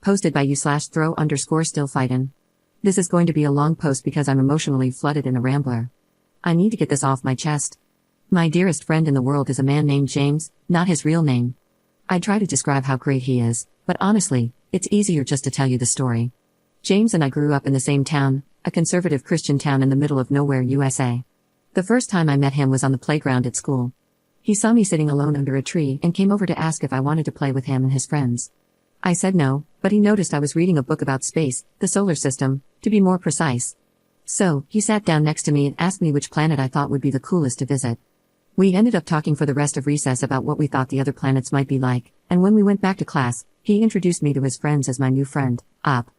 Posted by you/throw_still fightin'. This is going to be a long post because I'm emotionally flooded in a rambler. I need to get this off my chest. My dearest friend in the world is a man named James, not his real name. I try to describe how great he is, but honestly, it's easier just to tell you the story. James and I grew up in the same town, a conservative Christian town in the middle of nowhere, USA. The first time I met him was on the playground at school. He saw me sitting alone under a tree and came over to ask if I wanted to play with him and his friends. I said no, but he noticed I was reading a book about space, the solar system, to be more precise. So, he sat down next to me and asked me which planet I thought would be the coolest to visit. We ended up talking for the rest of recess about what we thought the other planets might be like, and when we went back to class, he introduced me to his friends as my new friend, Op.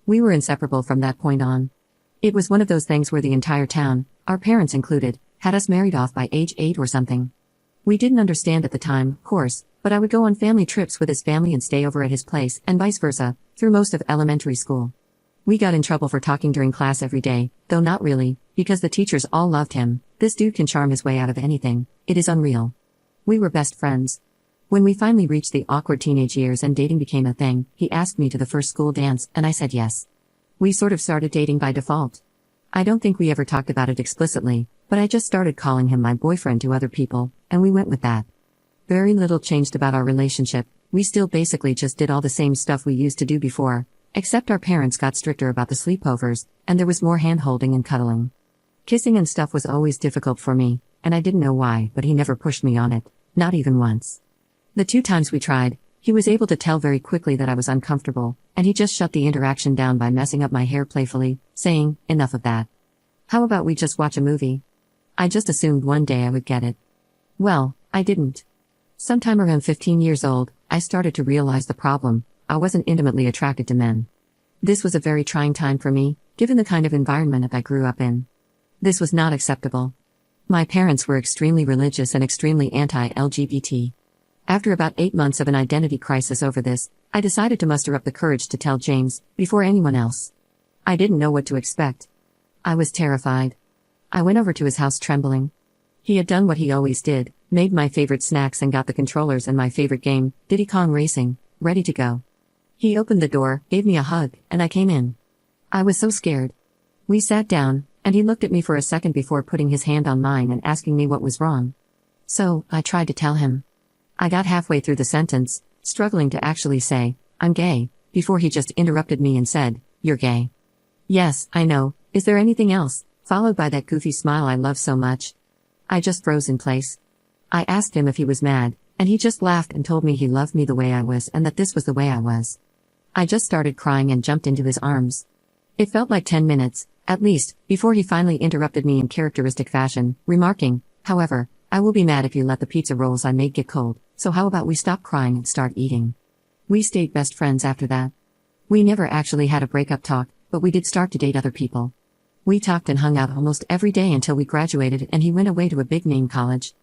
We were inseparable from that point on. It was one of those things where the entire town, our parents included, had us married off by age 8 or something. We didn't understand at the time, of course, but I would go on family trips with his family and stay over at his place, and vice versa, through most of elementary school. We got in trouble for talking during class every day, though not really, because the teachers all loved him. This dude can charm his way out of anything, it is unreal. We were best friends. When we finally reached the awkward teenage years and dating became a thing, he asked me to the first school dance, and I said yes. We sort of started dating by default. I don't think we ever talked about it explicitly, but I just started calling him my boyfriend to other people, and we went with that. Very little changed about our relationship, we still basically just did all the same stuff we used to do before, except our parents got stricter about the sleepovers, and there was more hand-holding and cuddling. Kissing and stuff was always difficult for me, and I didn't know why, but he never pushed me on it, not even once. The 2 times we tried, he was able to tell very quickly that I was uncomfortable, and he just shut the interaction down by messing up my hair playfully, saying, "Enough of that. How about we just watch a movie?" I just assumed one day I would get it. Well, I didn't. Sometime around 15 years old, I started to realize the problem. I wasn't intimately attracted to men. This was a very trying time for me, given the kind of environment I grew up in. This was not acceptable. My parents were extremely religious and extremely anti-LGBT. After about 8 months of an identity crisis over this, I decided to muster up the courage to tell James, before anyone else. I didn't know what to expect. I was terrified. I went over to his house trembling. He had done what he always did, made my favorite snacks and got the controllers and my favorite game, Diddy Kong Racing, ready to go. He opened the door, gave me a hug, and I came in. I was so scared. We sat down, and he looked at me for a second before putting his hand on mine and asking me what was wrong. So, I tried to tell him. I got halfway through the sentence, struggling to actually say, "I'm gay," before he just interrupted me and said, "You're gay." "Yes, I know, is there anything else?" followed by that goofy smile I love so much. I just froze in place. I asked him if he was mad, and he just laughed and told me he loved me the way I was and that this was the way I was. I just started crying and jumped into his arms. It felt like 10 minutes, at least, before he finally interrupted me in characteristic fashion, remarking, "However, I will be mad if you let the pizza rolls I made get cold, so how about we stop crying and start eating?" We stayed best friends after that. We never actually had a breakup talk, but we did start to date other people. We talked and hung out almost every day until we graduated and he went away to a big-name college.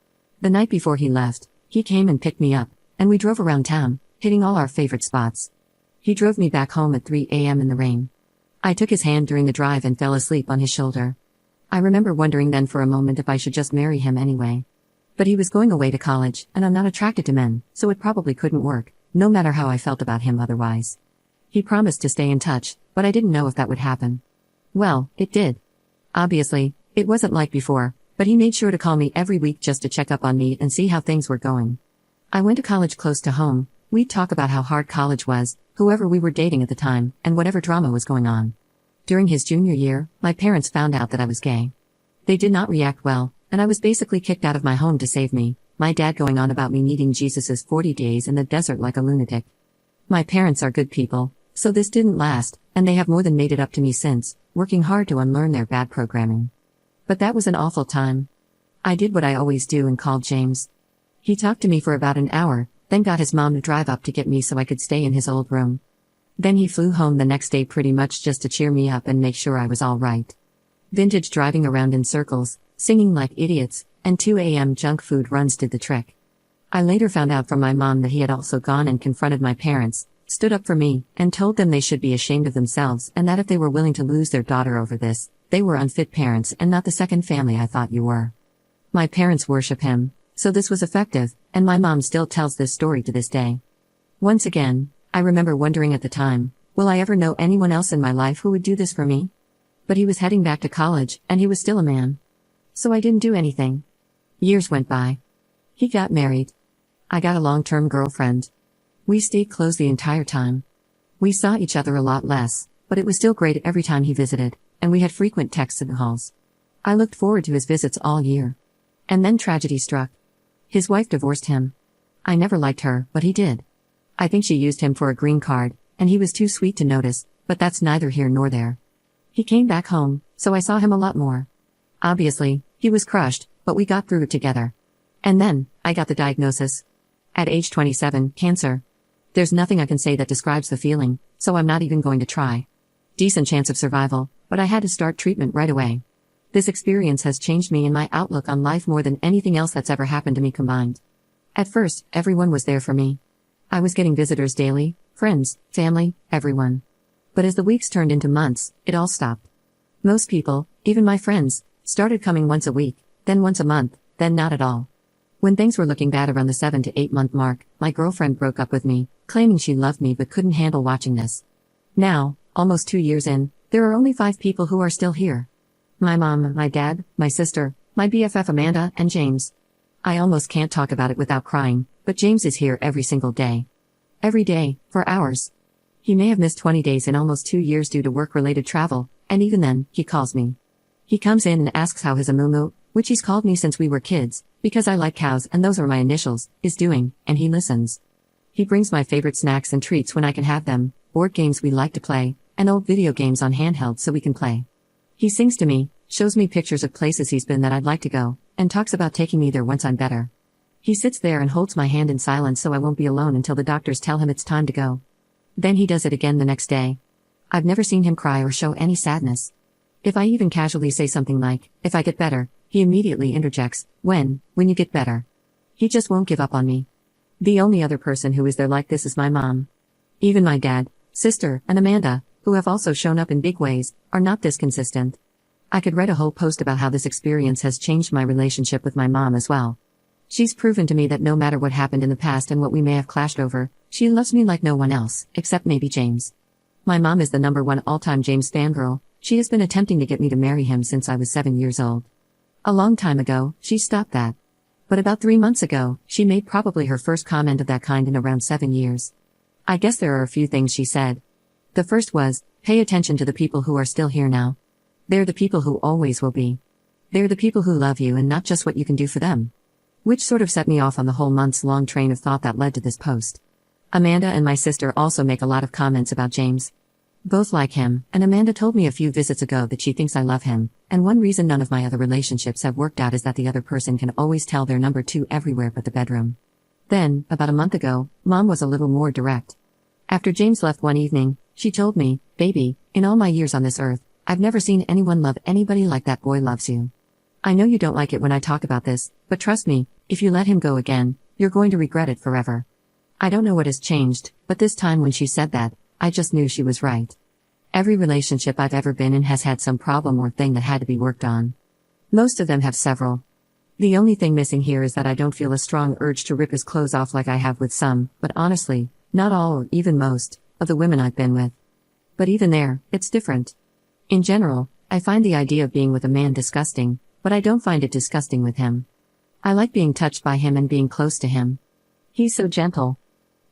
The night before he left, he came and picked me up, and we drove around town, hitting all our favorite spots. He drove me back home at 3 a.m. in the rain. I took his hand during the drive and fell asleep on his shoulder. I remember wondering then for a moment if I should just marry him anyway. But he was going away to college, and I'm not attracted to men, so it probably couldn't work, no matter how I felt about him otherwise. He promised to stay in touch, but I didn't know if that would happen. Well, it did. Obviously, it wasn't like before, but he made sure to call me every week just to check up on me and see how things were going. I went to college close to home. We'd talk about how hard college was, whoever we were dating at the time, and whatever drama was going on. During his junior year, my parents found out that I was gay. They did not react well, and I was basically kicked out of my home to save me, my dad going on about me needing Jesus's 40 days in the desert like a lunatic. My parents are good people, so this didn't last, and they have more than made it up to me since, working hard to unlearn their bad programming. But that was an awful time. I did what I always do and called James. He talked to me for about an hour, then got his mom to drive up to get me so I could stay in his old room. Then he flew home the next day pretty much just to cheer me up and make sure I was all right. Vintage driving around in circles, singing like idiots, and 2 a.m. junk food runs did the trick. I later found out from my mom that he had also gone and confronted my parents, stood up for me, and told them they should be ashamed of themselves and that if they were willing to lose their daughter over this, they were unfit parents and not the second family I thought you were. My parents worship him, so this was effective, and my mom still tells this story to this day. Once again, I remember wondering at the time, will I ever know anyone else in my life who would do this for me? But he was heading back to college, and he was still a man. So I didn't do anything. Years went by. He got married. I got a long-term girlfriend. We stayed close the entire time. We saw each other a lot less, but it was still great every time he visited, and we had frequent texts and calls. I looked forward to his visits all year. And then tragedy struck. His wife divorced him. I never liked her, but he did. I think she used him for a green card, and he was too sweet to notice, but that's neither here nor there. He came back home, so I saw him a lot more. Obviously, he was crushed, but we got through it together. And then, I got the diagnosis. At age 27, cancer. There's nothing I can say that describes the feeling, so I'm not even going to try. Decent chance of survival, but I had to start treatment right away. This experience has changed me and my outlook on life more than anything else that's ever happened to me combined. At first, everyone was there for me. I was getting visitors daily, friends, family, everyone. But as the weeks turned into months, it all stopped. Most people, even my friends, started coming once a week, then once a month, then not at all. When things were looking bad around the 7 to 8 month mark, my girlfriend broke up with me, claiming she loved me but couldn't handle watching this. Now, almost 2 years in, there are only 5 people who are still here. My mom, my dad, my sister, my BFF Amanda, and James. I almost can't talk about it without crying, but James is here every single day. Every day, for hours. He may have missed 20 days in almost 2 years due to work-related travel, and even then, he calls me. He comes in and asks how his Amumu, which he's called me since we were kids, because I like cows and those are my initials, is doing, and he listens. He brings my favorite snacks and treats when I can have them, board games we like to play, and old video games on handheld so we can play. He sings to me, shows me pictures of places he's been that I'd like to go, and talks about taking me there once I'm better. He sits there and holds my hand in silence so I won't be alone until the doctors tell him it's time to go. Then he does it again the next day. I've never seen him cry or show any sadness. If I even casually say something like, if I get better, he immediately interjects, when you get better. He just won't give up on me. The only other person who is there like this is my mom. Even my dad, sister, and Amanda, who have also shown up in big ways, are not this consistent. I could write a whole post about how this experience has changed my relationship with my mom as well. She's proven to me that no matter what happened in the past and what we may have clashed over, she loves me like no one else, except maybe James. My mom is the #1 all-time James fangirl. She has been attempting to get me to marry him since I was 7 years old. A long time ago, she stopped that. But about 3 months ago, she made probably her first comment of that kind in around 7 years. I guess there are a few things she said. The first was, pay attention to the people who are still here now. They're the people who always will be. They're the people who love you and not just what you can do for them. Which sort of set me off on the whole months-long train of thought that led to this post. Amanda and my sister also make a lot of comments about James. Both like him, and Amanda told me a few visits ago that she thinks I love him, and one reason none of my other relationships have worked out is that the other person can always tell they're #2 everywhere but the bedroom. Then, about a month ago, Mom was a little more direct. After James left one evening, she told me, baby, in all my years on this earth, I've never seen anyone love anybody like that boy loves you. I know you don't like it when I talk about this, but trust me, if you let him go again, you're going to regret it forever. I don't know what has changed, but this time when she said that, I just knew she was right. Every relationship I've ever been in has had some problem or thing that had to be worked on. Most of them have several. The only thing missing here is that I don't feel a strong urge to rip his clothes off like I have with some, but honestly, not all or even most, of the women I've been with. But even there, it's different. In general, I find the idea of being with a man disgusting, but I don't find it disgusting with him. I like being touched by him and being close to him. He's so gentle.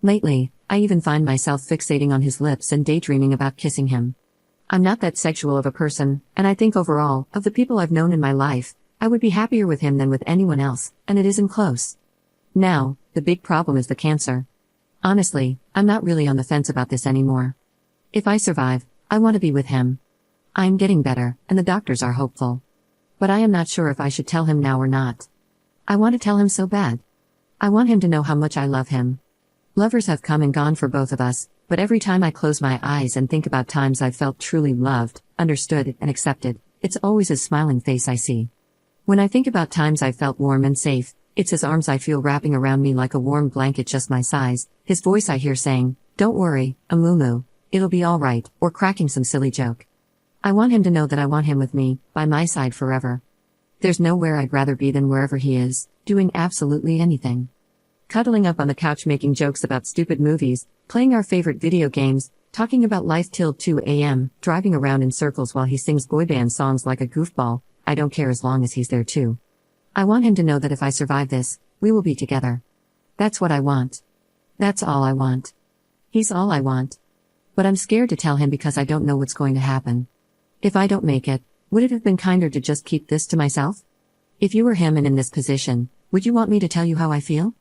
Lately, I even find myself fixating on his lips and daydreaming about kissing him. I'm not that sexual of a person, and I think overall, of the people I've known in my life, I would be happier with him than with anyone else, and it isn't close. Now, the big problem is the cancer. Honestly, I'm not really on the fence about this anymore. If I survive, I want to be with him. I'm getting better, and the doctors are hopeful. But I am not sure if I should tell him now or not. I want to tell him so bad. I want him to know how much I love him. Lovers have come and gone for both of us, but every time I close my eyes and think about times I've felt truly loved, understood, and accepted, it's always his smiling face I see. When I think about times I felt warm and safe, it's his arms I feel wrapping around me like a warm blanket just my size, his voice I hear saying, "Don't worry, Amumu, it'll be all right," or cracking some silly joke. I want him to know that I want him with me, by my side forever. There's nowhere I'd rather be than wherever he is, doing absolutely anything. cuddling up on the couch making jokes about stupid movies, playing our favorite video games, talking about life till 2 a.m., driving around in circles while he sings boy band songs like a goofball. I don't care as long as he's there too. I want him to know that if I survive this, we will be together. That's what I want. That's all I want. He's all I want. But I'm scared to tell him because I don't know what's going to happen. If I don't make it, would it have been kinder to just keep this to myself? If you were him and in this position, would you want me to tell you how I feel?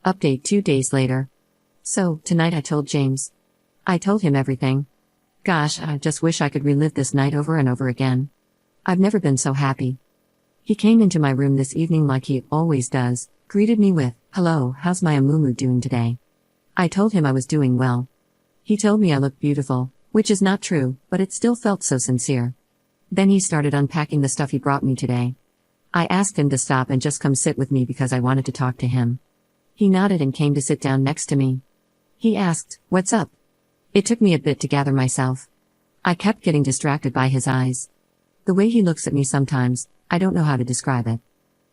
Update 2 days later. So, tonight I told James. I told him everything. Gosh, I just wish I could relive this night over and over again. I've never been so happy. He came into my room this evening like he always does, greeted me with, "Hello, how's my Amumu doing today?" I told him I was doing well. He told me I looked beautiful, which is not true, but it still felt so sincere. Then he started unpacking the stuff he brought me today. I asked him to stop and just come sit with me because I wanted to talk to him. He nodded and came to sit down next to me. He asked, "What's up?" It took me a bit to gather myself. I kept getting distracted by his eyes. The way he looks at me sometimes, I don't know how to describe it.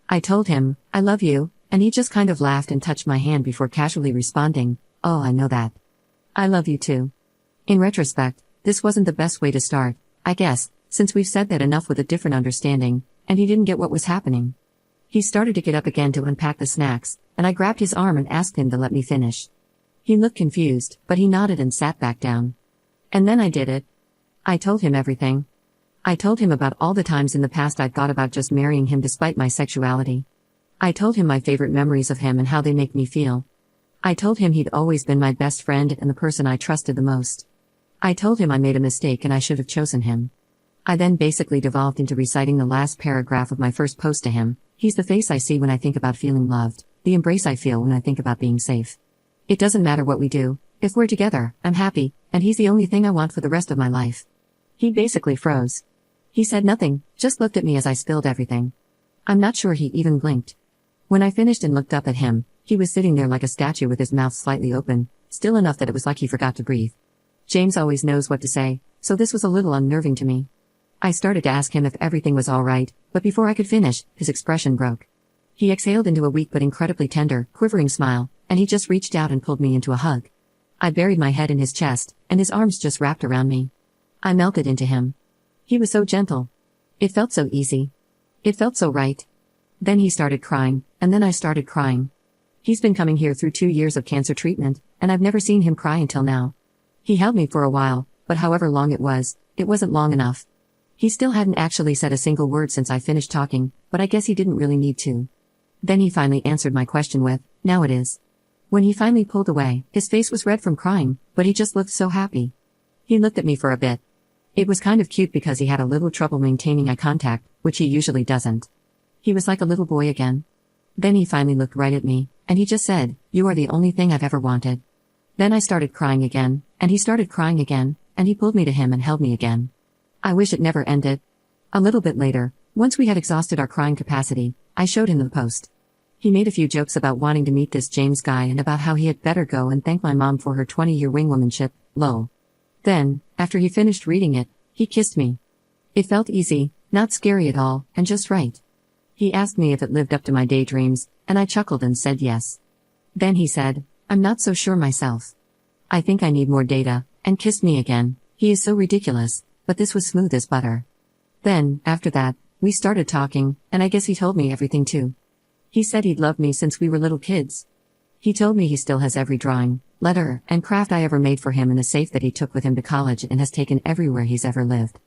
I told him, "I love you," and he just kind of laughed and touched my hand before casually responding, "Oh, I know that. I love you too." In retrospect, this wasn't the best way to start, I guess, since we've said that enough with a different understanding, and he didn't get what was happening. He started to get up again to unpack the snacks, and I grabbed his arm and asked him to let me finish. He looked confused, but he nodded and sat back down. And then I did it. I told him everything. I told him about all the times in the past I'd thought about just marrying him despite my sexuality. I told him my favorite memories of him and how they make me feel. I told him he'd always been my best friend and the person I trusted the most. I told him I made a mistake and I should have chosen him. I then basically devolved into reciting the last paragraph of my first post to him. He's the face I see when I think about feeling loved, the embrace I feel when I think about being safe. It doesn't matter what we do, if we're together, I'm happy, and he's the only thing I want for the rest of my life. He basically froze. He said nothing, just looked at me as I spilled everything. I'm not sure he even blinked. When I finished and looked up at him, he was sitting there like a statue with his mouth slightly open, still enough that it was like he forgot to breathe. James always knows what to say, so this was a little unnerving to me. I started to ask him if everything was all right, but before I could finish, his expression broke. He exhaled into a weak but incredibly tender, quivering smile, and he just reached out and pulled me into a hug. I buried my head in his chest, and his arms just wrapped around me. I melted into him. He was so gentle. It felt so easy. It felt so right. Then he started crying, and then I started crying. He's been coming here through 2 years of cancer treatment, and I've never seen him cry until now. He held me for a while, but however long it wasn't long enough. He still hadn't actually said a single word since I finished talking, but I guess he didn't really need to. Then he finally answered my question with, "Now it is." When he finally pulled away, his face was red from crying, but he just looked so happy. He looked at me for a bit. It was kind of cute because he had a little trouble maintaining eye contact, which he usually doesn't. He was like a little boy again. Then he finally looked right at me, and he just said, "You are the only thing I've ever wanted." Then I started crying again, and he started crying again, and he pulled me to him and held me again. I wish it never ended. A little bit later, once we had exhausted our crying capacity, I showed him the post. He made a few jokes about wanting to meet this James guy and about how he had better go and thank my mom for her 20-year wingwomanship, lol. Then, after he finished reading it, he kissed me. It felt easy, not scary at all, and just right. He asked me if it lived up to my daydreams, and I chuckled and said yes. Then he said, "I'm not so sure myself. I think I need more data," and kissed me again. He is so ridiculous, but this was smooth as butter. Then, after that, we started talking, and I guess he told me everything too. He said he'd loved me since we were little kids. He told me he still has every drawing, letter, and craft I ever made for him in a safe that he took with him to college and has taken everywhere he's ever lived.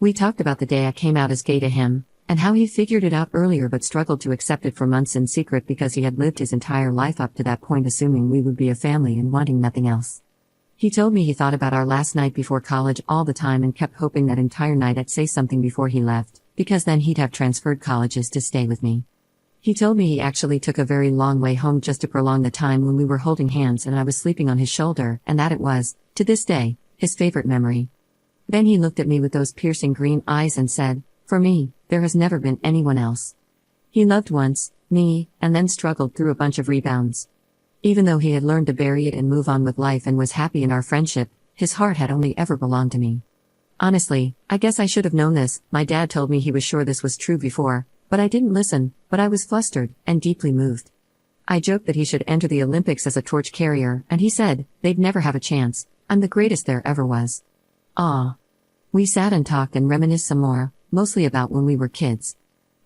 We talked about the day I came out as gay to him, and how he figured it out earlier but struggled to accept it for months in secret because he had lived his entire life up to that point assuming we would be a family and wanting nothing else. He told me he thought about our last night before college all the time and kept hoping that entire night I'd say something before he left, because then he'd have transferred colleges to stay with me. He told me he actually took a very long way home just to prolong the time when we were holding hands and I was sleeping on his shoulder, and that it was, to this day, his favorite memory. Then he looked at me with those piercing green eyes and said, "For me, there has never been anyone else." He loved once, me, and then struggled through a bunch of rebounds. Even though he had learned to bury it and move on with life and was happy in our friendship, his heart had only ever belonged to me. Honestly, I guess I should have known this. My dad told me he was sure this was true before, but I didn't listen, but I was flustered and deeply moved. I joked that he should enter the Olympics as a torch carrier, and he said, they'd never have a chance. I'm the greatest there ever was. Ah. We sat and talked and reminisced some more, mostly about when we were kids.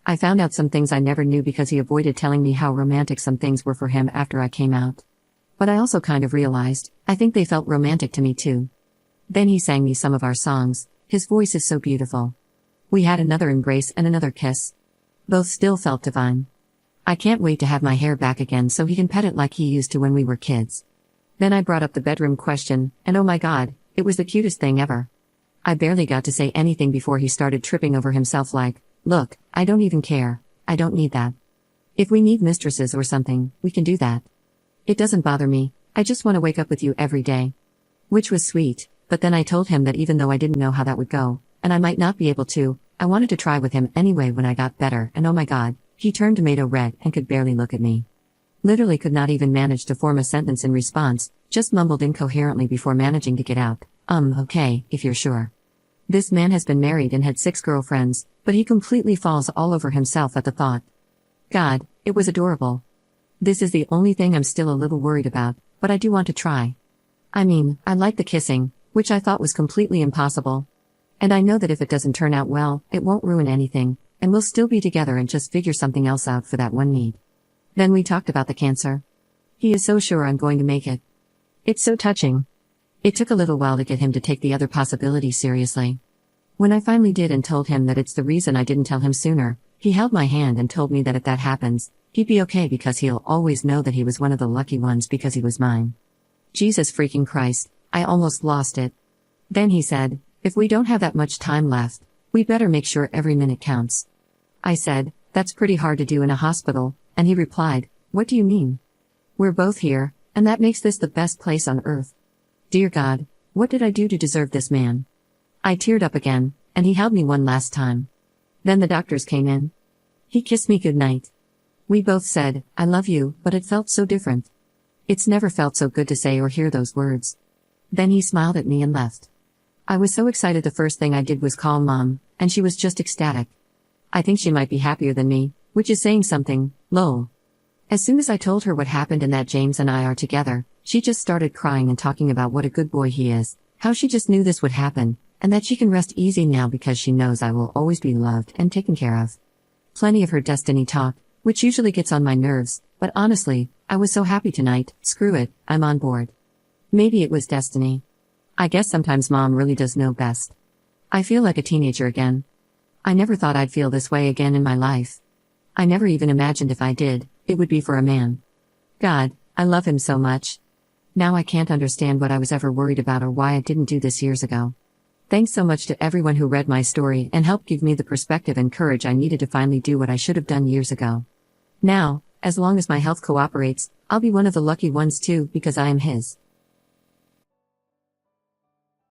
I found out some things I never knew because he avoided telling me how romantic some things were for him after I came out. But I also kind of realized, I think they felt romantic to me too. Then he sang me some of our songs. His voice is so beautiful. We had another embrace and another kiss. Both still felt divine. I can't wait to have my hair back again so he can pet it like he used to when we were kids. Then I brought up the bedroom question, and oh my god, it was the cutest thing ever. I barely got to say anything before he started tripping over himself like, look, I don't even care, I don't need that. If we need mistresses or something, we can do that. It doesn't bother me, I just want to wake up with you every day. Which was sweet, but then I told him that even though I didn't know how that would go, and I might not be able to, I wanted to try with him anyway when I got better, and oh my god, he turned tomato red and could barely look at me. Literally could not even manage to form a sentence in response, just mumbled incoherently before managing to get out, okay, if you're sure. This man has been married and had 6 girlfriends, but he completely falls all over himself at the thought. God, it was adorable. This is the only thing I'm still a little worried about, but I do want to try. I mean, I like the kissing, which I thought was completely impossible. And I know that if it doesn't turn out well, it won't ruin anything, and we'll still be together and just figure something else out for that one need. Then we talked about the cancer. He is so sure I'm going to make it. It's so touching. It took a little while to get him to take the other possibility seriously. When I finally did and told him that it's the reason I didn't tell him sooner, he held my hand and told me that if that happens, he'd be okay because he'll always know that he was one of the lucky ones because he was mine. Jesus freaking Christ, I almost lost it. Then he said, if we don't have that much time left, we better make sure every minute counts. I said, that's pretty hard to do in a hospital, and he replied, what do you mean? We're both here, and that makes this the best place on earth. Dear God, what did I do to deserve this man? I teared up again, and he held me one last time. Then the doctors came in. He kissed me goodnight. We both said, I love you, but it felt so different. It's never felt so good to say or hear those words. Then he smiled at me and left. I was so excited the first thing I did was call Mom, and she was just ecstatic. I think she might be happier than me, which is saying something, lol. As soon as I told her what happened and that James and I are together, she just started crying and talking about what a good boy he is, how she just knew this would happen, and that she can rest easy now because she knows I will always be loved and taken care of. Plenty of her destiny talk, which usually gets on my nerves, but honestly, I was so happy tonight, screw it, I'm on board. Maybe it was destiny. I guess sometimes Mom really does know best. I feel like a teenager again. I never thought I'd feel this way again in my life. I never even imagined if I did, it would be for a man. God, I love him so much. Now I can't understand what I was ever worried about or why I didn't do this years ago. Thanks so much to everyone who read my story and helped give me the perspective and courage I needed to finally do what I should have done years ago. Now, as long as my health cooperates, I'll be one of the lucky ones too because I am his.